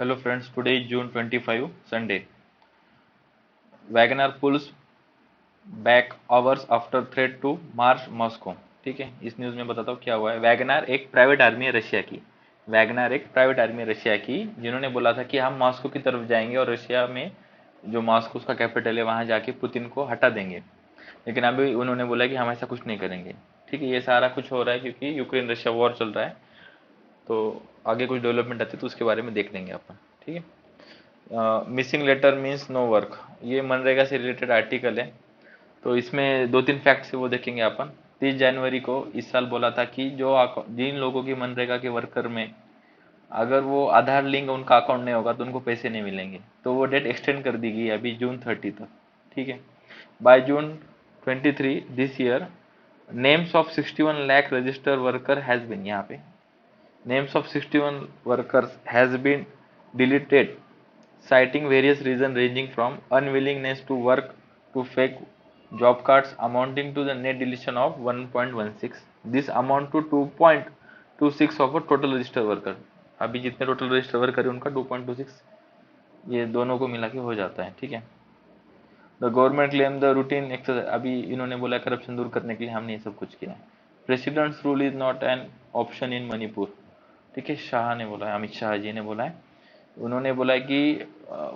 Hello friends, today is June 25, Sunday. Wagner pulls back hours after threat to march Moscow. ठीक है, इस news में बताता हूँ क्या हुआ है। वैगनर एक प्राइवेट आर्मी है रशिया की। वैगनर एक प्राइवेट आर्मी है रशिया की, जिन्होंने बोला था कि हम मॉस्को की तरफ जाएंगे और रशिया में जो मॉस्को उसका कैपिटल है वहां जाके पुतिन को हटा देंगे। लेकिन अभी उन्होंने बोला कि हम ऐसा कुछ नहीं करेंगे। ठीक है, ये सारा कुछ हो रहा है क्योंकि यूक्रेन रशिया वॉर चल रहा है। तो आगे कुछ डेवलपमेंट आती है तो उसके बारे में देख लेंगे अपन। ठीक है। Missing letter means no work, ये मनरेगा से रिलेटेड आर्टिकल है। तो इसमें दो तीन फैक्ट्स वो देखेंगे अपन। 30 जनवरी को इस साल बोला था कि जिन लोगों की मनरेगा के वर्कर में अगर वो आधार लिंक उनका अकाउंट नहीं होगा तो उनको पैसे नहीं मिलेंगे। तो वो डेट एक्सटेंड कर दी गई अभी जून 30 तक। ठीक है। By June 23 this year names of 61 lakh register worker has been, यहाँ पे names of 61 workers has been deleted, citing various reasons ranging from unwillingness to work to fake job cards, amounting to the net deletion of 1.16. This amount to 2.26 of a total registered worker. अभी जितने total register worker है उनका 2.26 ये दोनों को मिला के हो जाता है। ठीक है। The government claim the routine exercise, अभी इन्होंने बोला करप्शन दूर करने के लिए हमने ये सब कुछ किया है। Presidents rule is not an option in Manipur. ठीक है, शाह ने बोला है, अमित शाह जी ने बोला है। उन्होंने बोला है कि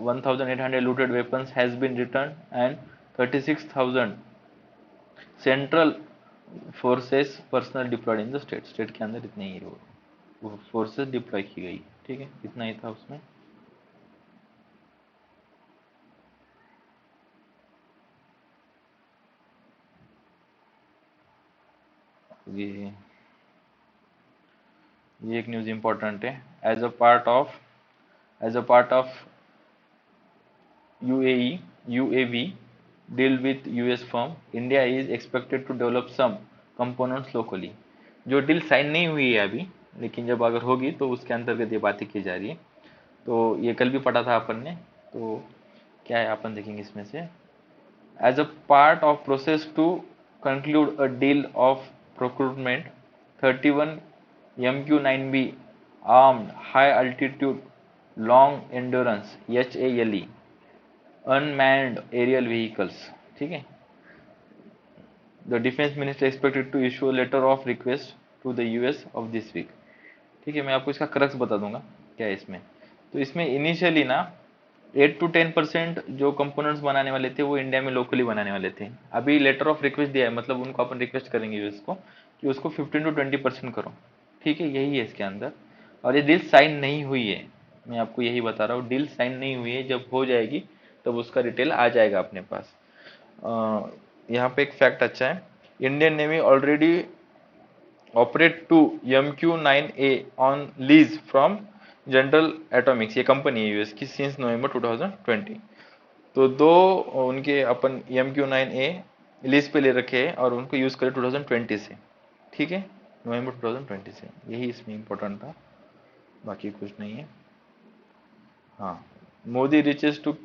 1800 looted weapons has been return and 36,000 central forces personnel deployed in the state. State के अंदर इतने ही वो फोर्सेस डिप्लॉय की गई। ठीक है, इतना ही था उसमें। ये ये एक न्यूज़ इंपॉर्टेंट है। As a part of UAV deal with US firm, India is expected to develop some components locally। जो डील साइन नहीं हुई है अभी, लेकिन जब अगर होगी तो उसके अंतर्गत ये बातें की जा रही है। तो ये कल भी पढ़ा था अपन ने। तो क्या है अपन देखेंगे इसमें से। As a part of process to conclude a deal of procurement 31 MQ-9B armed high altitude long endurance HALE unmanned aerial vehicles. ठीक है। The defence minister expected to issue letter of request to the US of this week. ठीक है, मैं आपको इसका crux बता दूंगा क्या है इसमें। तो इसमें इनिशियली ना 8 to 10% जो कंपोनेंट्स बनाने वाले थे वो इंडिया में लोकली बनाने वाले थे। अभी लेटर ऑफ रिक्वेस्ट दिया है, मतलब उनको अपन रिक्वेस्ट करेंगे यूएस को कि उसको 15 to 20% करो। ठीक है, यही है इसके अंदर। और ये डील साइन नहीं हुई है, मैं आपको यही बता रहा हूँ। डील साइन नहीं हुई है, जब हो जाएगी तब उसका डिटेल आ जाएगा अपने पास। यहाँ पे एक फैक्ट अच्छा है। Indian Navy already operate two MQ-9A on lease from General Atomics, ये कंपनी है यूएस की, सिंस नवंबर 2020। तो दो उनके अपन MQ-9A लीज पे ले रखे हैं और उनको यूज करें 2020 से। ठीक है, नवंबर 2020 से, यही इसमें इंपॉर्टेंट था, बाकी कुछ नहीं है। हाँ, Modi reaches to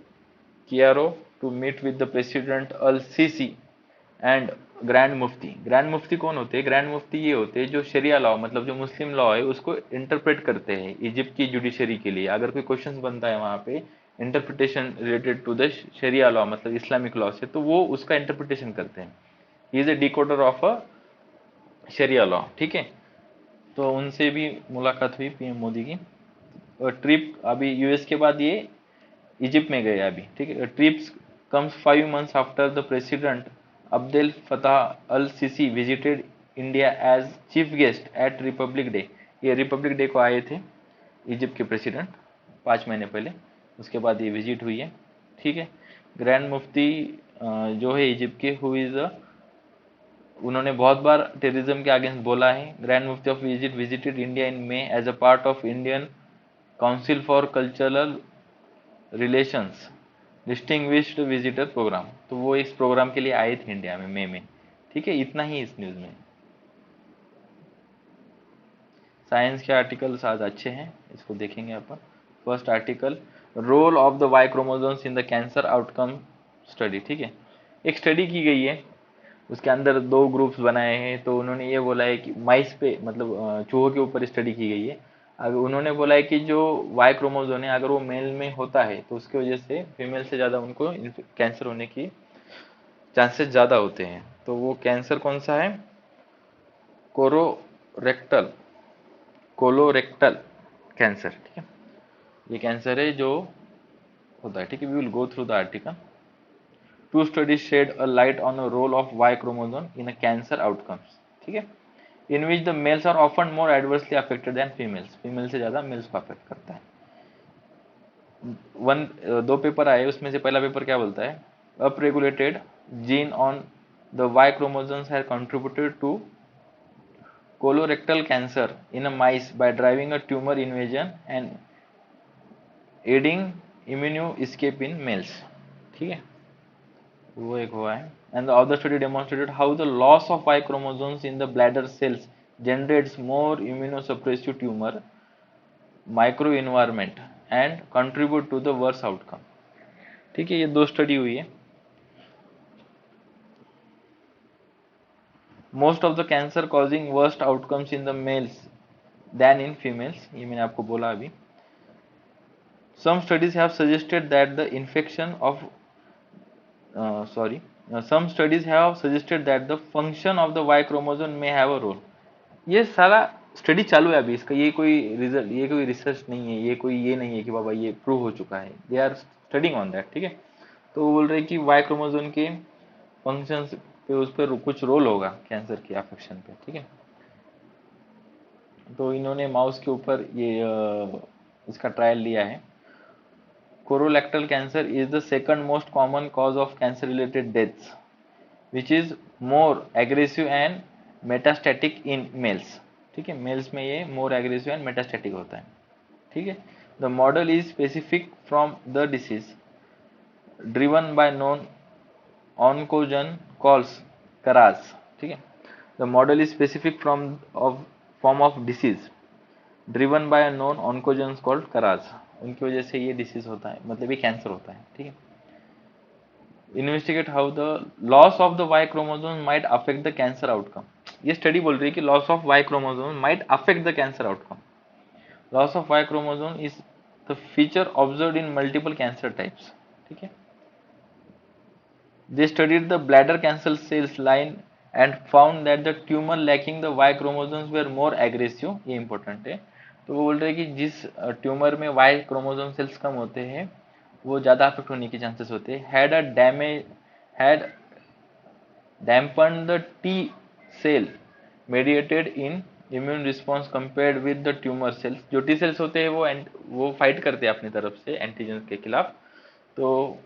Cairo to meet with the president al Sisi and grand mufti. Grand mufti कौन होते हैं? ग्रैंड मुफ्ती ये होते हैं जो शरिया लॉ, मतलब जो मुस्लिम लॉ है उसको इंटरप्रेट करते हैं इजिप्ट की जुडिशरी के लिए। अगर कोई क्वेश्चन बनता है वहां पे interpretation related to the sharia law, मतलब इस्लामिक लॉ से, तो वो उसका इंटरप्रिटेशन करते हैं। He is a decoder of a sharia law. ठीक है। तो उनसे भी मुलाकात हुई पीएम मोदी की। और ट्रिप अभी यूएस के बाद ये इजिप्ट में गए अभी। ठीक है। Trips comes 5 months after the president Abdel Fattah al Sisi visited India as chief guest at Republic Day. ये रिपब्लिक डे को आए थे इजिप्ट के प्रेसिडेंट 5 महीने पहले, उसके बाद ये विजिट हुई है। ठीक है। ग्रैंड मुफ्ती जो है इजिप्ट के, हु इज उन्होंने बहुत बार टेररिज्म के अगेंस्ट बोला है। Grand mufti of Egypt visited India in May as a part of Indian Council for Cultural Relations distinguished visitor programme. तो वो इस प्रोग्राम के लिए आए थे इंडिया में मई में। ठीक है, इतना ही इस न्यूज़ में। साइंस के आर्टिकल्स आज अच्छे हैं, इसको देखेंगे अपन। First article, role of the Y chromosomes in the cancer outcome study. ठीक है, एक स्टडी की गई है, उसके अंदर दो ग्रुप्स बनाए हैं। तो उन्होंने ये बोला है कि माइस पे, मतलब चूहों के ऊपर स्टडी की गई है। अगर उन्होंने बोला है कि जो वाई क्रोमोजोम है अगर वो मेल में होता है तो उसकी वजह से फीमेल से ज़्यादा उनको कैंसर होने की चांसेस ज़्यादा होते हैं। तो वो कैंसर कौन सा है? कोलोरेक्टल कोलोरेक्टल कैंसर, ठीक है, ये कैंसर है जो होता है, ठीक है। We will go through the article. Two studies shed a light on a role of Y chromosome in a cancer outcomes, ठीक है, in which the males are often more adversely affected than females, female से ज्यादा mails को affect करता है। दो paper आए, उसमें से पहला पेपर क्या बोलता है? Up regulated gene on the Y chromosomes have contributed to colorectal cancer in a mice by driving a tumor invasion and aiding immune escape in males, ठीक है, वो एक हुआ है। And the other study demonstrated how the loss of Y chromosomes in the bladder cells generates more immunosuppressive tumour micro environment and contribute to the worse outcome, ठीक है। ये दो स्टडी हुई है। Most of the cancer causing worst outcomes in the males than in females, ये मैंने आपको बोला अभी। Some studies have suggested that the infection of some studies have suggested that the function of the Y chromosome may have a role। ये सारा study चालू है अभी, इसका ये कोई रिजल्ट, ये कोई रिसर्च नहीं है, ये कोई ये नहीं है कि बाबा ये प्रूव हो चुका है। They are studying on that, ठीक है। तो वो बोल रहे कि वाई क्रोमोसोम के फंक्शंस पे उस पर कुछ रोल होगा कैंसर के अफेक्शन पे, ठीक है। तो इन्होंने माउस के ऊपर ये इसका ट्रायल लिया है। Colorectal cancer is the second most common cause of cancer related deaths, which is more aggressive and metastatic in males, ठीक है। मेल्स में ये more aggressive and metastatic होता है, ठीक है। The model is specific from the disease driven by known oncogen calls CARAS, ठीक है। The model is specific from of form of disease driven by known oncogenes called KRAS, उनकी वजह से ये डिसीज होता है, मतलब ये कैंसर होता है, ठीक है। Investigate how the loss of the Y chromosome might affect the cancer outcome. ये स्टडी बोल रही है कि loss of Y chromosome might affect the cancer outcome. Loss of Y chromosome is the feature observed in multiple cancer types, ठीक है। They studied the bladder cancer cells line and found that the tumour lacking the Y chromosomes were more aggressive, ये important है। तो वो बोल रहे हैं कि जिस ट्यूमर में वाई क्रोमोसोम सेल्स कम होते हैं वो ज़्यादा अफेक्ट होने के चांसेस होते हैं। Had dampen the T cell mediated in immune response compared with the tumour cells. जो टी सेल्स होते हैं वो फाइट करते हैं अपनी तरफ से एंटीजन के खिलाफ। तो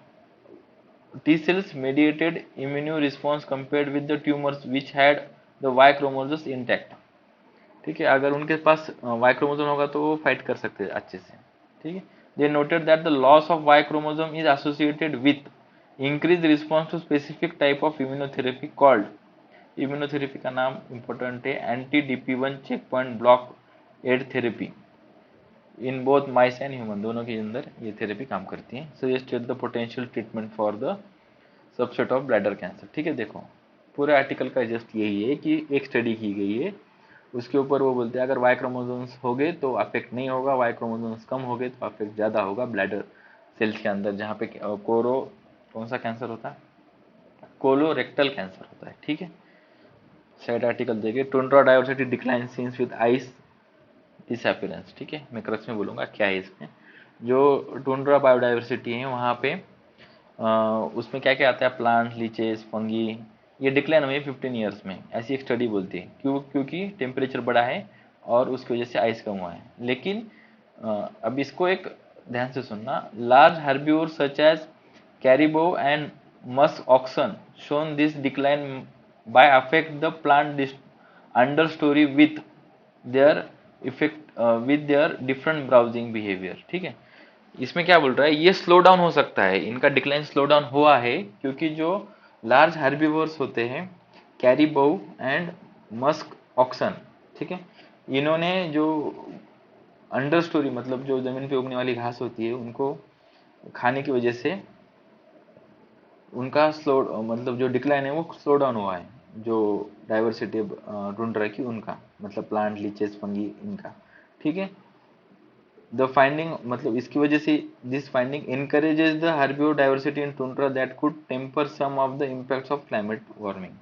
T cells mediated immune response compared with the tumors which had the Y chromosomes intact, ठीक है। अगर उनके पास Y क्रोमोसोम होगा तो वो फाइट कर सकते हैं अच्छे से, ठीक है। They noted that the loss of Y chromosome is associated with increase response to specific type of immunotherapy called, immunotherapy का नाम इंपॉर्टेंट है, anti DP1 checkpoint blockade therapy in both mice and human, दोनों के अंदर ये therapy काम करती है। Suggested the potential treatment for the subset of bladder cancer, ठीक है। देखो पूरे आर्टिकल का जस्ट यही है कि एक स्टडी की गई है, उसके ऊपर वो बोलते हैं अगर वाई क्रोमोसोम्स हो गए तो अफेक्ट नहीं होगा, वाई क्रोमोसोम्स कम हो गए तो अफेक्ट ज़्यादा होगा ब्लैडर सेल्स के अंदर, जहाँ पे कौन सा कैंसर होता है? कोलोरेक्टल कैंसर होता है, ठीक है। साइड आर्टिकल देखिए, tundra diversity decline scenes with ice disappearance, ठीक है। मैं क्रक्स में बोलूँगा क्या है इसमें। जो टुंड्रा बायोडाइवर्सिटी है वहाँ पे उसमें क्या क्या आता है? प्लांट, लीचेस, फंगी, ये डिक्लाइन हुई है 15 ईयर्स में, ऐसी एक स्टडी बोलती है। क्योंकि टेम्परेचर बढ़ा है और उसकी वजह से आइस कम हुआ है। लेकिन अब इसको एक ध्यान से सुनना, large herbivore such as caribou and musk oxen shown this decline by affect the plant understory with their effect with their different browsing behaviour, ठीक है। इसमें क्या बोल रहा है? ये स्लो डाउन हो सकता है, इनका डिक्लाइन स्लो डाउन हुआ है क्योंकि जो लार्ज हर्बिवोर्स होते हैं, कैरिबो एंड मस्क ऑक्सन, ठीक है, इन्होंने जो अंडर स्टोरी मतलब जो जमीन पे उगने वाली घास होती है उनको खाने की वजह से उनका स्लो मतलब जो डिक्लाइन है वो स्लो डाउन हुआ है, जो डाइवर्सिटी ढूंढ रही की उनका मतलब प्लांट, लीचेस, फंगी, इनका, ठीक है। द फाइंडिंग मतलब इसकी वजह से this finding encourages the herbivore diversity in tundra that could temper some of the impacts of climate warming.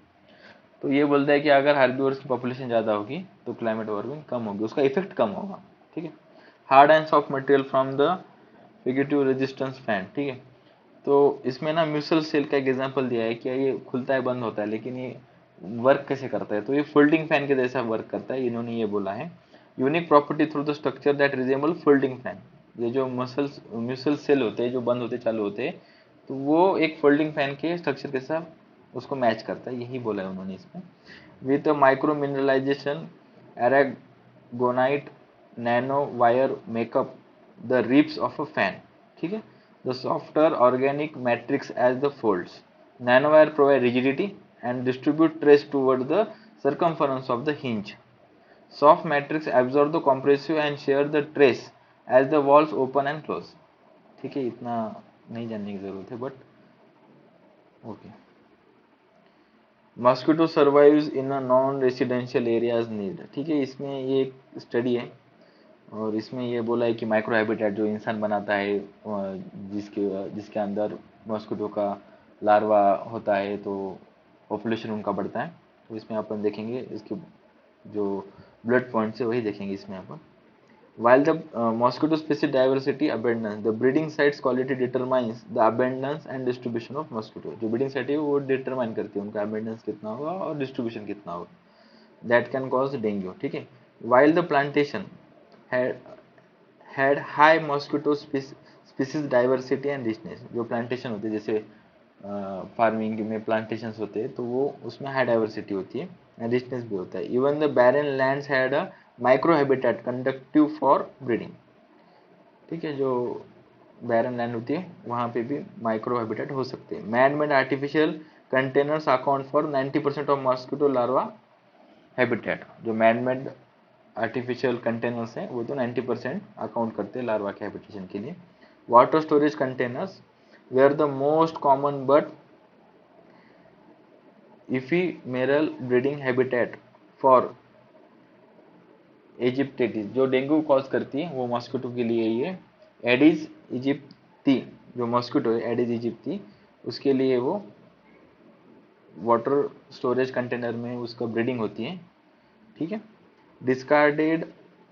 तो ये बोलता है कि अगर हर्बिवोर्स की पॉपुलेशन ज़्यादा होगी तो क्लाइमेट वार्मिंग कम होगी, उसका इफेक्ट कम होगा। ठीक है। Hard and soft material from the fugitive resistance fan. ठीक है। तो इसमें ना म्यूचुअल सेल का एक एग्जांपल दिया है कि ये खुलता है बंद होता है, लेकिन ये वर्क कैसे करता है, तो ये फोल्डिंग फैन के जैसा वर्क करता है, इन्होंने ये बोला है। Unique property through the structure that resemble folding fan. ये जो मसल्स म्यूचुअल सेल होते हैं जो बंद होते चालू होते हैं, तो वो एक फोल्डिंग फैन के स्ट्रक्चर के साथ उसको मैच करता है, यही बोला है उन्होंने इसमें। With micro mineralization aragonite nano wire make up the ribs of a fan. ठीक है। The softer organic matrix as the folds, nanowire provide rigidity and distribute trace toward the circumference of the hinge. Soft matrix absorb the compressive and share the trace as the walls open and close. ठीक है, इतना नहीं जानने की जरूरत है but okay. Mosquito survives in a non residential areas need. ठीक है, इसमें ये एक स्टडी है और इसमें ये बोला है कि माइक्रो हैबिटेट जो इंसान बनाता है जिसके जिसके अंदर मॉस्किटो का लार्वा होता है तो पॉपुलेशन उनका बढ़ता है। तो इसमें अपन देखेंगे इसके जो ब्लड पॉइंट्स है वही देखेंगे इसमें अपन। While the mosquito species diversity abundance, the breeding sites quality determines the abundance and distribution of mosquito. जो breeding site है वो determine करती है उनका abundance कितना होगा और distribution कितना होगा। That can cause dengue। ठीक है। While the plantation had high mosquito species diversity and richness। जो plantation होते हैं जैसे फार्मिंग में प्लांटेशंस होते हैं तो वो उसमें हाई डाइवर्सिटी होती है एंड रिचनेस भी होता है। Even the barren lands had a micro habitat conductive for breeding. ठीक है, जो बैरन लैंड होती है वहाँ पे भी माइक्रो हैबिटेट हो सकते हैं। Man made artificial containers account for 90% of mosquito larva habitat. जो मैन मेड आर्टिफिशियल कंटेनर्स हैं वो तो 90% अकाउंट करते हैं लार्वा के हैबिटेशन के लिए। Water storage containers were the most common but ephemeral breeding habitat for aegypti. जो डेंगू कॉज करती है वो मॉस्किटो के लिए ये एडिस इजिप्टी, जो मॉस्किटो है एडिस इजिप्टी, उसके लिए वो वाटर स्टोरेज कंटेनर में उसका ब्रीडिंग होती है। ठीक है। Discarded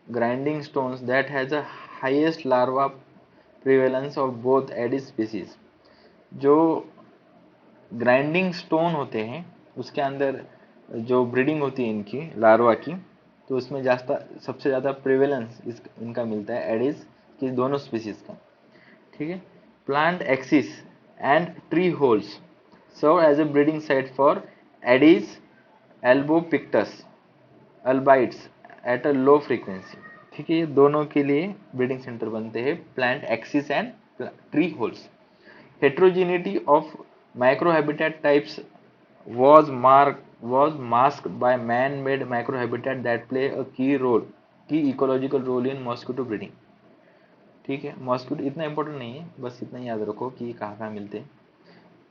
grinding stones that has a highest larva prevalence of both Aedes species. जो ग्राइंडिंग स्टोन होते हैं उसके अंदर जो ब्रीडिंग होती है इनकी लार्वा की, तो उसमें सबसे ज़्यादा प्रिवेलेंस इनका मिलता है एडिस की दोनों स्पीसीज का। ठीक है। Plant axils and tree holes serve as a breeding site for Aedes albopictus albites at a low frequency. ठीक है, ये दोनों के लिए ब्रीडिंग सेंटर बनते हैं, plant axils and tree holes. Heterogeneity of microhabitat types was masked by man-made microhabitat that play a key ecological role in mosquito breeding। ठीक है, मॉस्किटो इतना इंपॉर्टेंट नहीं है, बस इतना याद रखो कि कहाँ कहाँ मिलते हैं,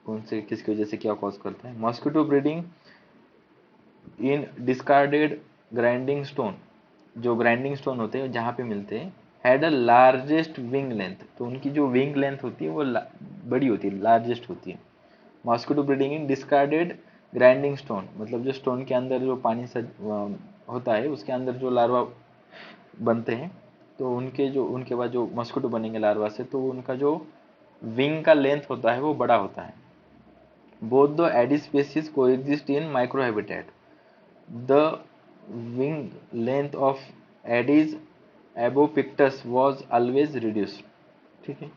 कौन से किसकी वजह से क्या कॉज करता है। मॉस्किटो ब्रीडिंग इन डिस्कार्डेड ग्राइंडिंग स्टोन, जो ग्राइंडिंग स्टोन होते हैं जहाँ पे मिलते हैं, had a largest wing length. तो उनकी जो विंग लेंथ होती है वो बड़ी होती है, लार्जेस्ट होती है। मॉस्किटो ब्रीडिंग इन डिस्कार्डेड ग्राइंडिंग स्टोन, मतलब जो स्टोन के अंदर जो पानी होता है उसके अंदर जो लार्वा बनते हैं, तो उनके बाद जो मॉस्किटो बनेंगे लार्वा से, तो उनका जो विंग का लेंथ होता है वो बड़ा होता है। Both the Aedes species coexist in micro habitat. The wing length of Aedes albopictus was always reduced। ठीक है,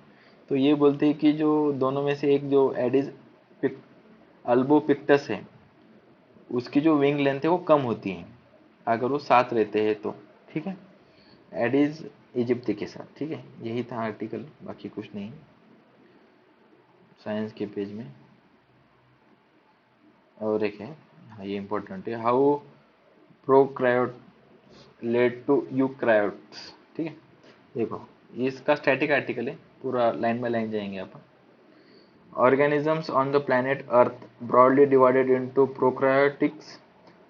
तो ये बोलते हैं कि जो दोनों में से एक जो एडिस अल्बोपिक्टस है उसकी जो विंग लेंथ है वो कम होती है अगर वो साथ रहते हैं तो। ठीक है, एडिस इजिप्टी के साथ। ठीक है, यही था आर्टिकल, बाकी कुछ नहीं साइंस के पेज में। और एक है, हाँ ये इंपॉर्टेंट है, हाउ प्रोक्रायोट्स लेड टू यूक्रायोट्स। ठीक है, देखो इसका स्टैटिक आर्टिकल है, पूरा लाइन बाय लाइन जाएंगे अपन। Organisms on the planet Earth broadly divided into prokaryotics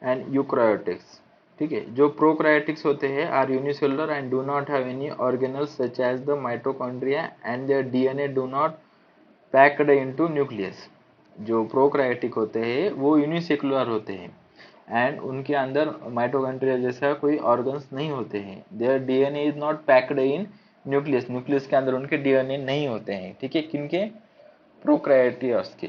and eukaryotics. ठीक है। जो प्रोकैरियोटिक्स होते हैं are unicellular and do not have any organelles such as the mitochondria and their DNA do not packed into nucleus. जो prokaryotic होते हैं वो unicellular होते हैं एंड उनके अंदर माइटोकॉन्ड्रिया जैसा कोई ऑर्गन्स नहीं होते हैं। There DNA is not packed in nucleus, nucleus के अंदर उनके डीएनए नहीं होते हैं। ठीक है, किनके? प्रोकैरियोट्स के,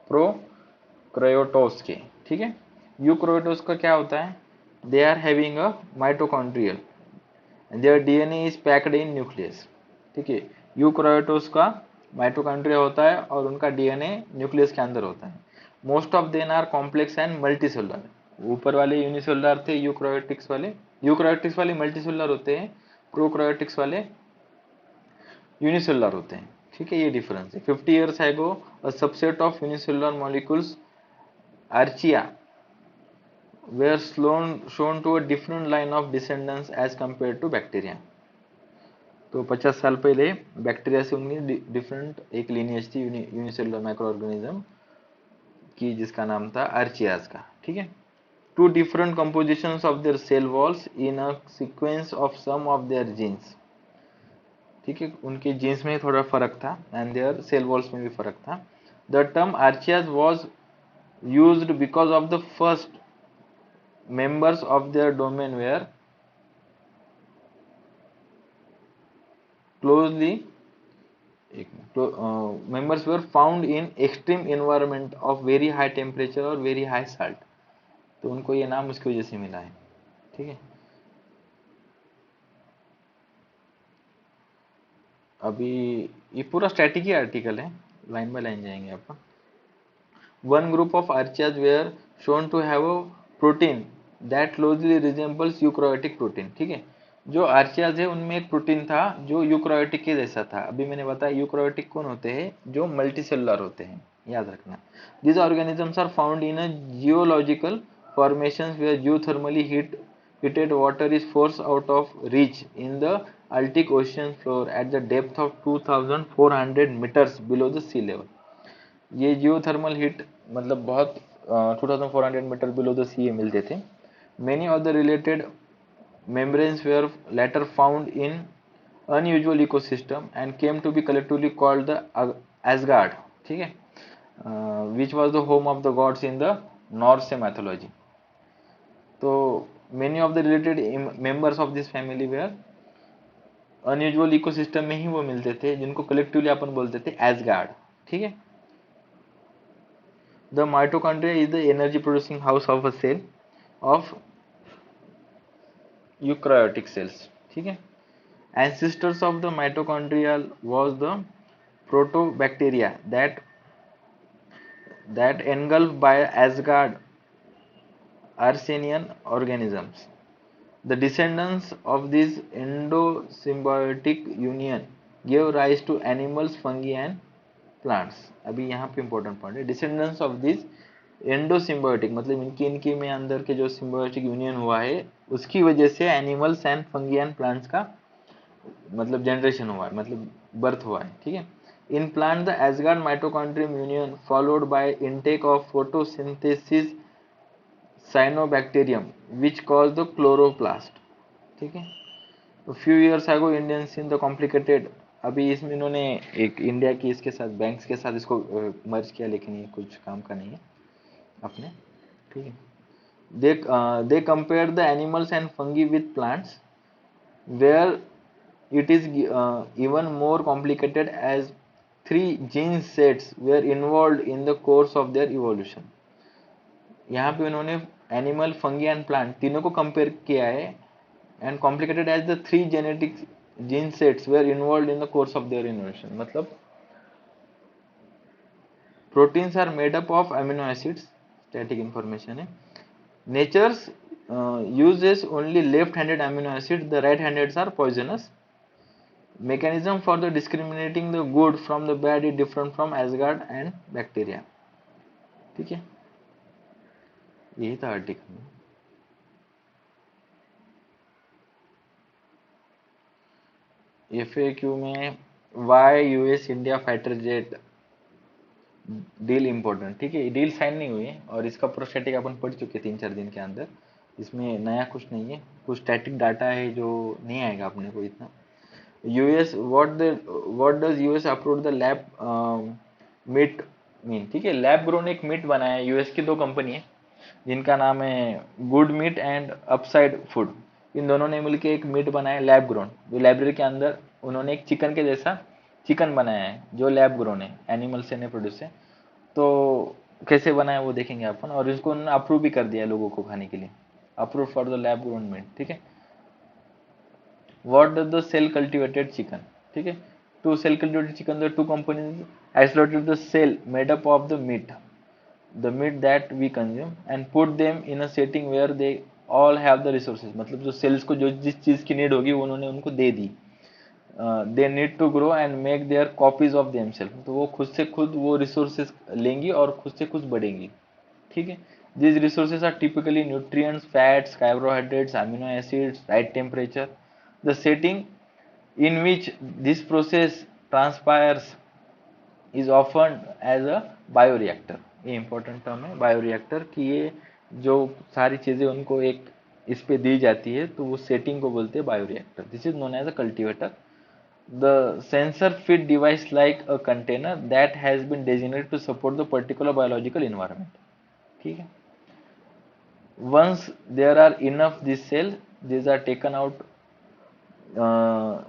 प्रोकैरियोट्स के। ठीक है। यूकैरियोट्स का क्या होता है? They are having a mitochondrial and their DNA is packed in nucleus. ठीक है, यूकैरियोट्स का माइटोकॉन्ड्रिया होता है और उनका डीएनए न्यूक्लियस के अंदर होता है। Most of them are complex and multicellular. ऊपर वाले यूनिसेलुलर थे यूकैरियोटिक्स वाले मल्टीसेलुलर होते हैं, प्रोकैरियोटिक्स वाले यूनिसेलुलर होते हैं। ठीक है, ये डिफरेंस है। 50 years ago a subset of unicellular molecules archaea were shown to a different line of descendants as compared to bacteria। तो 50 साल पहले बैक्टीरिया से उनकी डिफरेंट एक लिनिएज थी यूनिसेलुलर माइक्रो ऑर्गेनिज्म की, जिसका नाम था आर्चियाज का। ठीक है। Two different compositions of their cell walls in a sequence of some of their genes. ठीक है, उनके जीन्स में थोड़ा फर्क था एंड देयर सेल वॉल्स में भी फर्क था। The term archaea was used because of the first members of their domain were closely members were found in extreme environment of very high temperature और very high salt। तो उनको ये नाम उसकी वजह से मिला है। ठीक है। अभी ये पूरा स्टैटिक ही आर्टिकल है, लाइन बाय लाइन जाएंगे अपन। One group of archaeas were shown to have a protein that closely resembles eukaryotic protein. ठीक है, जो आर्चियाज है उनमें एक प्रोटीन था जो यूकैरियोटिक के जैसा था। अभी मैंने बताया यूकैरियोटिक कौन होते हैं? जो मल्टीसेलुलर होते हैं, याद रखना। This organisms are found in a geological formations where geothermally heated water is forced out of reach in the Arctic ocean floor at the depth of 2400 meters below the sea level। ये geothermal heat मतलब बहुत 2400 metre below the sea मिलते थे। Many of the related membranes were later found in unusual ecosystem and came to be collectively called the Asgard. ठीक है, which was the home of the gods in the Norse mythology. तो many of the related members of this family were unusual ecosystem में ही वो मिलते थे, जिनको collectively अपन बोलते थे एसगार्ड। ठीक है। The mitochondria is the energy producing house of a cell of eukaryotic cells। ठीक है। Ancestors of the mitochondrial was the protobacteria that engulfed by Asgard Arsenian organisms। The descendants of this endosymbiotic union gave rise to animals, fungi and plants. अभी यहाँ पे important point है, descendants of this endosymbiotic मतलब इनकी में अंदर के जो सिम्बायोटिक यूनियन हुआ है उसकी वजह से animals and fungi and plants का मतलब जनरेशन हुआ है, मतलब बर्थ हुआ है। ठीक है। In plant the Asgard mitochondrium union followed by intake of photosynthesis cyanobacterium which cause the chloroplast. ठीक है। Few years ago Indians in the complicated, अभी इसमें इन्होंने एक इंडिया की इसके साथ बैंक्स के साथ इसको मर्ज किया, लेकिन ये कुछ काम का नहीं है अपने। ठीक है। They compare the animals and fungi with plants where it is even more complicated as 3 gene sets were involve in the course of their evolution. यहाँ पे उन्होंने एनिमल, फंगी एंड प्लांट तीनों को कंपेयर किया है and complicated as the 3 genetic gene sets were involved in the course of their evolution। मतलब proteins are made up of amino acids, static information है। Nature's uses only left-handed amino acids, the right-handeds are poisonous। Mechanism for the discriminating the good from the bad is different from Asgard and bacteria। ठीक है, यही था article में। FAQ में why US India fighter jet deal important. ठीक है, deal sign नहीं हुई है और इसका प्रोस्टेटिक अपन पढ़ चुके 3-4 दिन के अंदर। इसमें नया कुछ नहीं है, कुछ स्टैटिक डाटा है जो नहीं आएगा अपने को इतना। US what does US approve the lab meat mean, ठीक है। लैब ग्रोन एक मीट बनाया है, यूएस की दो कंपनी है जिनका नाम है Good Meat and Upside Food. इन दोनों ने मिलकर एक मीट बनाया लैब ग्रोन, जो लाइब्रेरी के अंदर उन्होंने एक चिकन के जैसा चिकन बनाया है जो लैब ग्रोन है, एनिमल से नहीं प्रोड्यूस है। तो कैसे बनाया वो देखेंगे अपन, और इसको उन्होंने अप्रूव भी कर दिया है लोगों को खाने के लिए, approve for the lab grown meat, ठीक है। What does the cell cultivated chicken, ठीक है। Two cell cultivated chicken, the two companies isolated the cell made up of the meat that we consume and put them in a setting where they all have the resources. मतलब जो sales को जो जिस चीज की need होगी वो उन्होंने उनको दे दी। They need to grow and make their copies of themself, तो वो खुद से खुद वो रिसोर्सेज लेंगी और खुद से खुद बढ़ेंगी, ठीक है। these resources are typically nutrients, fats, carbohydrates, amino acids, right temperature. The setting in which this process transpires is often as a bioreactor. ये important term है bioreactor, कि ये जो सारी चीजें उनको एक इस पे दी जाती है तो वो setting को बोलते हैं bioreactor. This is known as a cultivator. The sensor feed device like a container that has been designated to support the particular biological environment. ठीक है। Once there are enough these cells, these are taken out, uh,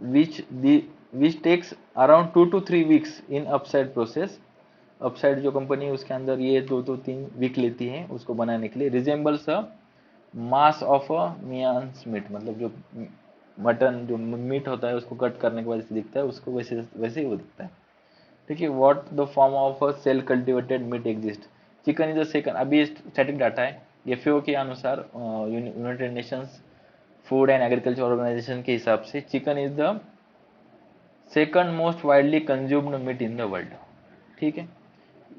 which takes around 2 to 3 weeks in upside process. Upside जो company है उसके अंदर ये 2 to 3 week लेती है उसको बनाने के लिए। Resembles a mass of a mince meat, मतलब जो मटन जो मीट होता है उसको कट करने के बाद जैसे दिखता है उसको वैसे वैसे ही वो दिखता है, ठीक है। What the form of a cell cultivated meat exist, chicken is the second, अभी स्टैटिक डाटा है एफएओ के अनुसार, United Nations Food and Agriculture Organization के हिसाब से chicken is the second most widely consumed meat in the world, ठीक है।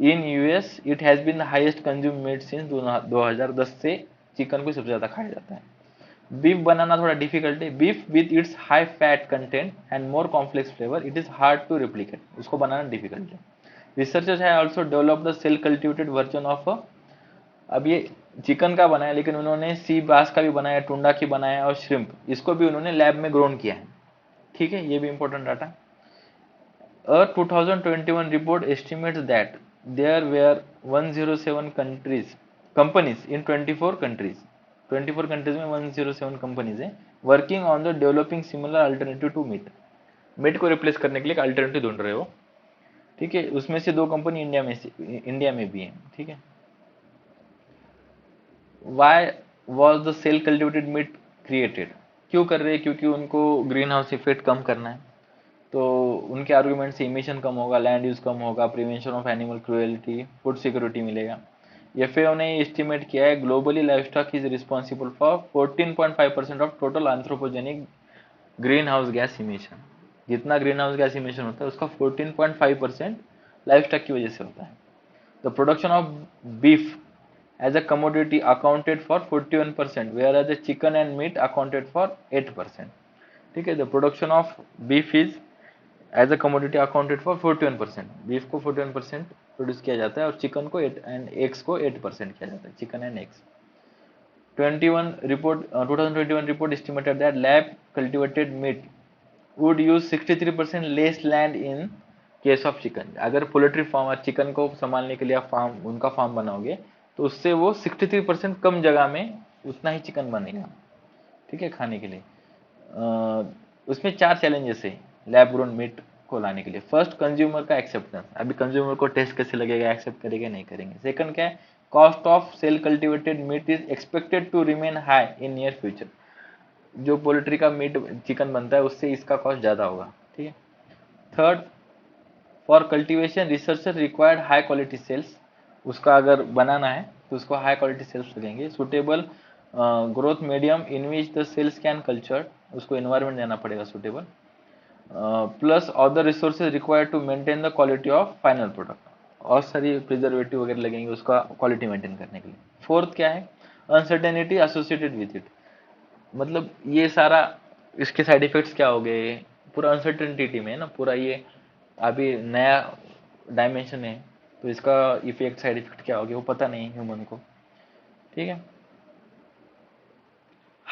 In US it has been the highest consume meat since 2010 से चिकन को सबसे ज्यादा खाया जाता है। बीफ बनाना थोड़ा डिफिकल्ट है, beef with its high fat content and more complex flavour it is hard to replicate, उसको बनाना डिफिकल्ट है। Researchers have also developed the cell cultivated version of, अब ये चिकन का बनाया लेकिन उन्होंने सी बास का भी बनाया, टुंडा की बनाया और श्रिम्प, इसको भी उन्होंने लैब में ग्रोन किया है, ठीक है। ये भी important data. A 2021 report estimates that there were 107 companies in 24 countries, 24 countries में 107 कंपनीज है working on the developing similar alternative to meat, meat को रिप्लेस करने के लिए एक अल्टरनेटिव ढूंढ रहे हो, ठीक है। उसमें से 2 कंपनी इंडिया में भी है, ठीक है। Why was the cell cultivated meat created, क्यों कर रहे हैं, क्योंकि उनको ग्रीन हाउस इफेक्ट कम करना है। तो उनके आर्गुमेंट से इमिशन कम होगा, लैंड यूज कम होगा, prevention of animal cruelty, food security मिलेगा। एफएओ ने एस्टिमेट किया है globally livestock is responsible for 14.5% of total anthropogenic green house gas emission. जितना ग्रीन हाउस गैस इमिशन होता है उसका 14.5% लाइवस्टॉक की वजह से होता है। The production of beef as a commodity accounted for 41%, whereas the chicken and meat accounted for 8%, ठीक है। The production of beef is as a commodity accounted for 41%, beef को 41% प्रोड्यूस किया जाता है और चिकन को 8 एंड एग्स को 8% किया जाता है, chicken and eggs. 2021 report estimated that lab cultivated meat would use 63% less land in case of chicken. अगर पोल्ट्री फार्म चिकन को संभालने के लिए आप फार्म उनका फार्म बनाओगे तो उससे वो 63% कम जगह में उतना ही चिकन बनेगा, ठीक है, खाने के लिए। उसमें 4 चैलेंजेस है लैब ग्रोन मीट को लाने के लिए। फर्स्ट, कंज्यूमर का एक्सेप्टेंस, अभी कंज्यूमर को टेस्ट कैसे लगेगा, एक्सेप्ट करेगा नहीं करेंगे। सेकंड क्या है, cost of cell cultivated meat is expected to remain high in near future, जो पोल्ट्री का मीट चिकन बनता है उससे इसका कॉस्ट ज्यादा होगा, ठीक है। Third, for cultivation researcher required high quality cells, उसका अगर बनाना है तो उसको हाई क्वालिटी सेल्स लगेंगे। Suitable growth medium in which the cells can culture, उसको एनवायरमेंट देना पड़ेगा suitable. Plus other resources required to maintain the quality of final product, और सारी प्रिजर्वेटिव वगैरह लगेंगे उसका क्वालिटी मेंटेन करने के लिए। फोर्थ क्या है, अनसर्टेनिटी एसोसिएटेड विद इट, मतलब ये सारा इसके साइड इफेक्ट्स क्या हो गए, पूरा अनसर्टेनिटी में है ना, पूरा ये अभी नया डायमेंशन है तो इसका इफेक्ट साइड इफेक्ट क्या हो गया वो पता नहीं ह्यूमन को, ठीक है।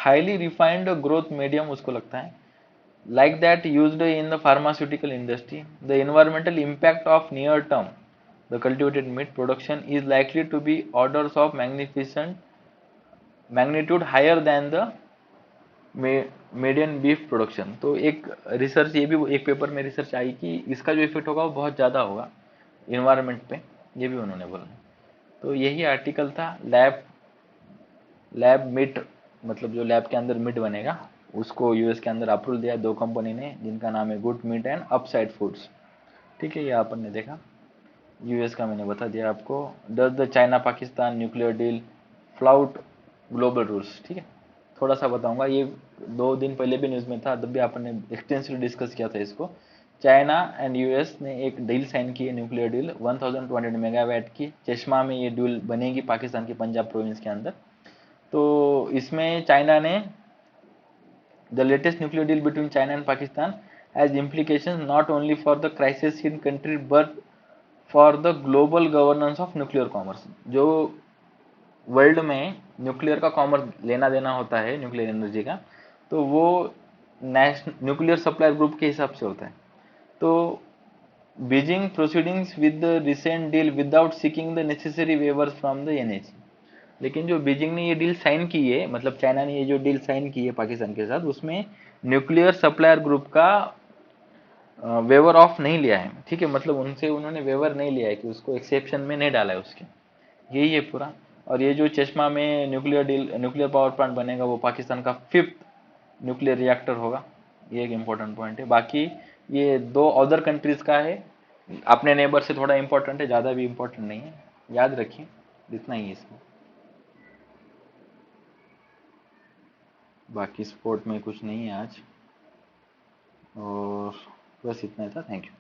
हाईली रिफाइंड ग्रोथ मीडियम उसको लगता है, like that used in the pharmaceutical industry. The environmental impact of near term the cultivated meat production is likely to be orders of magnificent magnitude higher than the median beef production. तो एक research, ये भी एक paper में research आई कि इसका जो effect होगा वो बहुत ज़्यादा होगा इन्वायरमेंट पे, ये भी उन्होंने बोला। तो यही आर्टिकल था। लैब मीट, मतलब जो लैब के अंदर मीट बनेगा उसको यूएस के अंदर अप्रूवल दिया दो कंपनी ने, जिनका नाम है Good Meat and Upside Foods. ठीक है, ये अपन ने देखा। यूएस का मैंने बता दिया आपको। Does the China Pakistan nuclear deal flout global rules. ठीक है, थोड़ा सा बताऊंगा, ये 2 दिन पहले भी न्यूज़ में था, तब भी अपन ने एक्सटेंसिव डिस्कस किया था इसको। चाइना एंड यूएस ने एक डील साइन की है, न्यूक्लियर डील 1200 मेगावाट की। चश्मा में ये डील बनेगी पाकिस्तान के पंजाब प्रोविंस के अंदर। तो इसमें चाइना ने, the latest nuclear deal between China and Pakistan has implications not only for the crisis in country but for the global governance of nuclear commerce। जो वर्ल्ड में न्यूक्लियर का कॉमर्स लेना देना होता है, न्यूक्लियर एनर्जी का, तो वो नेशनल न्यूक्लियर सप्लायर ग्रुप के हिसाब से होता है। तो Beijing proceedings with the recent deal without seeking the necessary weavers from the NH. लेकिन जो बीजिंग ने ये डील साइन की है, मतलब चाइना ने ये जो डील साइन की है पाकिस्तान के साथ, उसमें न्यूक्लियर सप्लायर ग्रुप का वेवर ऑफ नहीं लिया है। ठीक है, मतलब उनसे उन्होंने वेवर नहीं लिया है कि उसको एक्सेप्शन में नहीं डाला है उसके, यही है पूरा। और ये जो चश्मा में न्यूक्लियर पावर प्लांट बनेगा वो पाकिस्तान का 5th न्यूक्लियर रिएक्टर होगा, ये एक इम्पोर्टेंट पॉइंट है। बाकी ये 2 अदर कंट्रीज का है, अपने नेबर से थोड़ा इंपॉर्टेंट है, ज़्यादा भी इंपॉर्टेंट नहीं है, याद रखिए, इतना ही है इसमें। बाकी स्पोर्ट में कुछ नहीं है आज, और बस इतना ही था। Thank you.